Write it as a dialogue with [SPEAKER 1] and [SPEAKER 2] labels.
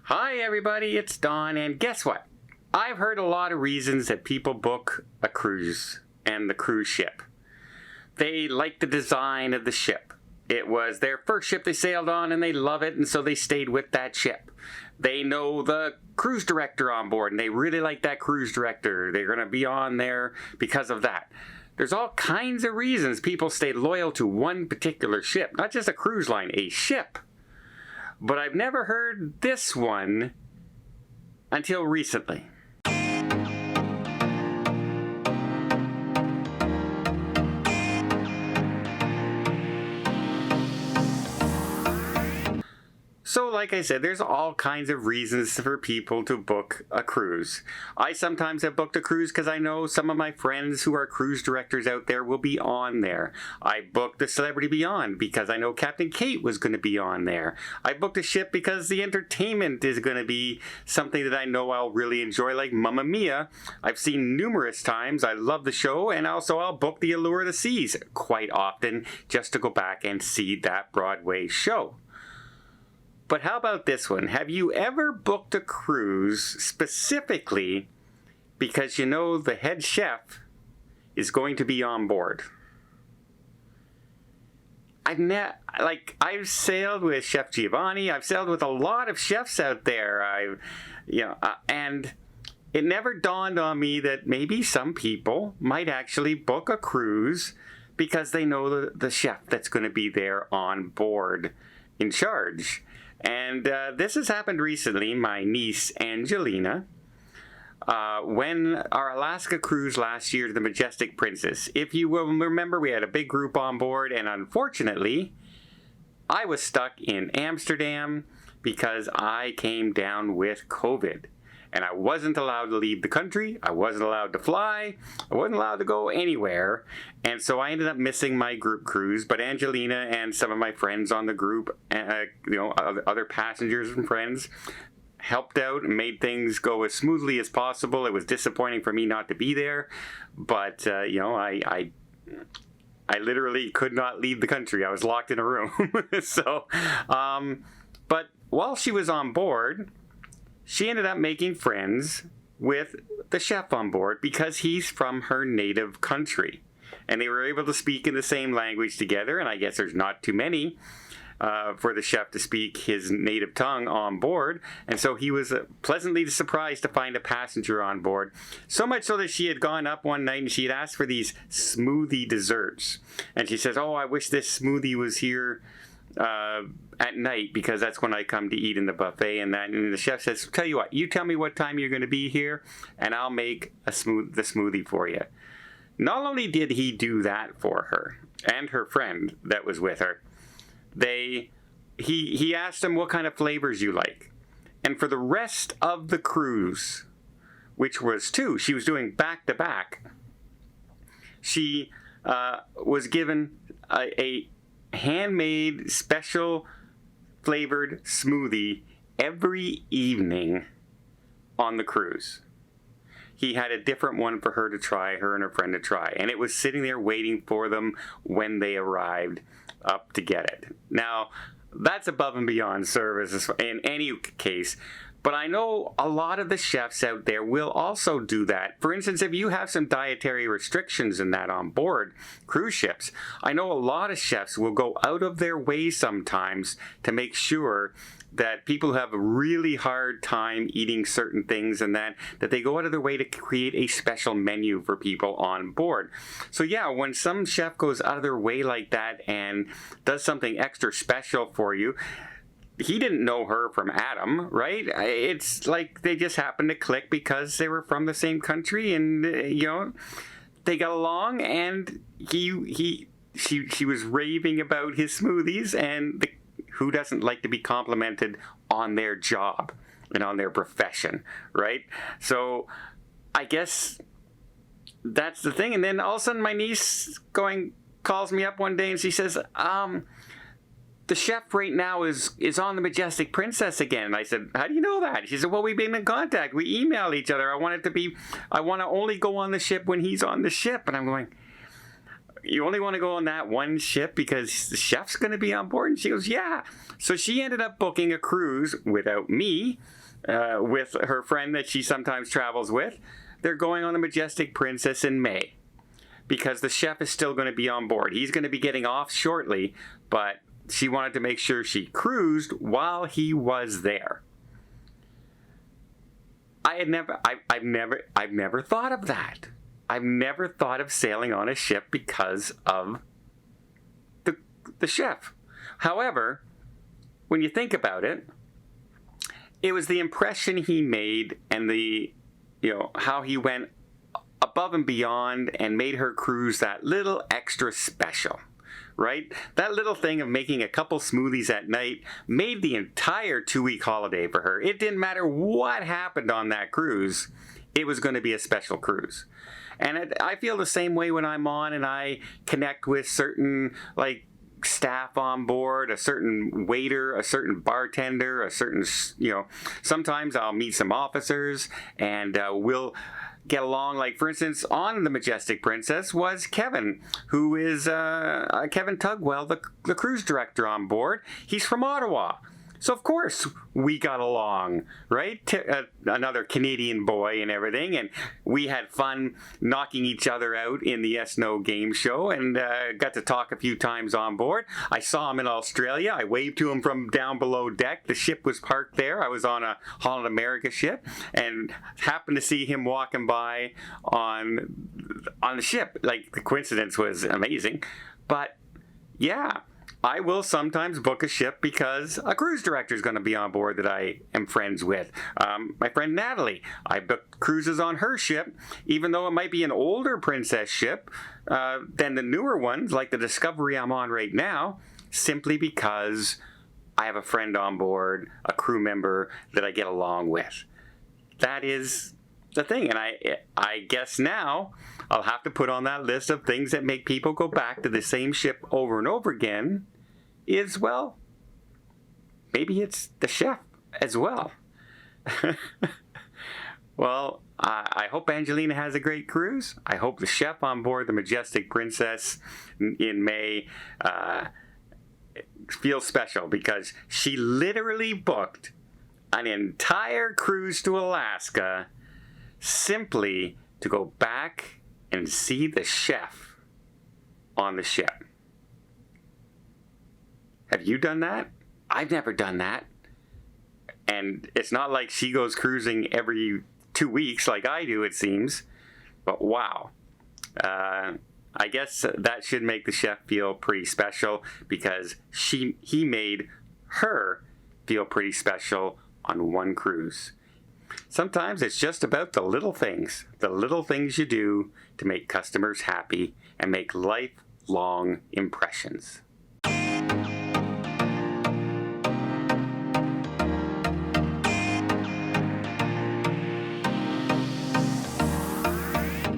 [SPEAKER 1] Hi everybody, it's Don, and guess what? I've heard a lot of reasons that people book a cruise and the cruise ship. They like the design of the ship. It was their first ship they sailed on and they love it, and so they stayed with that ship. They know the cruise director on board and they really like that cruise director. They're going to be on there because of that. There's all kinds of reasons people stay loyal to one particular ship, not just a cruise line, a ship. But I've never heard this one until recently. So like I said, there's all kinds of reasons for people to book a cruise. I sometimes have booked a cruise because I know some of my friends who are cruise directors out there will be on there. I booked the Celebrity Beyond because I know Captain Kate was going to be on there. I booked a ship because the entertainment is going to be something that I know I'll really enjoy, like Mamma Mia. I've seen numerous times. I love the show, and also I'll book the Allure of the Seas quite often just to go back and see that Broadway show. But how about this one? Have you ever booked a cruise specifically because you know the head chef is going to be on board? I've sailed with Chef Giovanni. I've sailed with a lot of chefs out there. And it never dawned on me that maybe some people might actually book a cruise because they know the chef that's going to be there on board in charge. And this has happened recently. My niece, Angelina, when our Alaska cruise last year to the Majestic Princess, if you will remember, we had a big group on board, and unfortunately, I was stuck in Amsterdam because I came down with COVID. And I wasn't allowed to leave the country. I wasn't allowed to fly. I wasn't allowed to go anywhere. And so I ended up missing my group cruise. But Angelina and some of my friends on the group, other passengers and friends, helped out and made things go as smoothly as possible. It was disappointing for me not to be there. But, I literally could not leave the country. I was locked in a room. But while she was on board, she ended up making friends with the chef on board because he's from her native country. And they were able to speak in the same language together, and I guess there's not too many for the chef to speak his native tongue on board. And so he was pleasantly surprised to find a passenger on board. So much so that she had gone up one night and she had asked for these smoothie desserts. And she says, "Oh, I wish this smoothie was here at night because that's when I come to eat in the buffet." And the chef says, "Tell you what, you tell me what time you're going to be here and I'll make the smoothie for you." Not only did he do that for her and her friend that was with her, he asked them what kind of flavors you like. And for the rest of the cruise, which was 2, she was doing back to back, she was given a handmade, special flavored smoothie every evening on the cruise. He had a different one for her to try, her and her friend to try, and it was sitting there waiting for them when they arrived up to get it. Now, that's above and beyond service in any case. But I know a lot of the chefs out there will also do that. For instance, if you have some dietary restrictions in that on board cruise ships, I know a lot of chefs will go out of their way sometimes to make sure that people who have a really hard time eating certain things and that they go out of their way to create a special menu for people on board. So yeah, when some chef goes out of their way like that and does something extra special for you, he didn't know her from Adam, right? It's like they just happened to click because they were from the same country, and they got along. And she was raving about his smoothies, and who doesn't like to be complimented on their job and on their profession, right? So I guess that's the thing. And then all of a sudden, my niece calls me up one day, and she says, "The chef right now is on the Majestic Princess again." And I said, "How do you know that?" She said, "Well, we've been in contact. We email each other. I want to only go on the ship when he's on the ship." And I'm going, you only want to go on that one ship because the chef's going to be on board? And she goes, yeah. So she ended up booking a cruise without me, with her friend that she sometimes travels with. They're going on the Majestic Princess in May because the chef is still going to be on board. He's going to be getting off shortly, but she wanted to make sure she cruised while he was there. I've never thought of that. I've never thought of sailing on a ship because of the chef. However, when you think about it, it was the impression he made and how he went above and beyond and made her cruise that little extra special, right? That little thing of making a couple smoothies at night made the entire 2-week holiday for her. It didn't matter what happened on that cruise. It was going to be a special cruise. And I feel the same way when I'm on and I connect with certain, staff on board, a certain waiter, a certain bartender, a certain, sometimes I'll meet some officers and we'll get along. Like, for instance, on the Majestic Princess was Kevin, who is Kevin Tugwell, the cruise director on board. He's from Ottawa. So, of course, we got along, right? Another Canadian boy and everything. And we had fun knocking each other out in the Yes No game show and got to talk a few times on board. I saw him in Australia. I waved to him from down below deck. The ship was parked there. I was on a Holland America ship and happened to see him walking by on the ship. Like, the coincidence was amazing. But, yeah. I will sometimes book a ship because a cruise director is going to be on board that I am friends with. My friend Natalie, I booked cruises on her ship, even though it might be an older princess ship than the newer ones, like the Discovery I'm on right now, simply because I have a friend on board, a crew member that I get along with. That is the thing, and I guess now I'll have to put on that list of things that make people go back to the same ship over and over again is, well, maybe it's the chef as well. Well, I hope Angelina has a great cruise. I hope the chef on board the Majestic Princess in May feels special because she literally booked an entire cruise to Alaska simply to go back and see the chef on the ship. Have you done that? I've never done that. And it's not like she goes cruising every 2 weeks like I do, it seems. But wow. I guess that should make the chef feel pretty special because he made her feel pretty special on one cruise. Sometimes it's just about the little things you do to make customers happy and make lifelong impressions.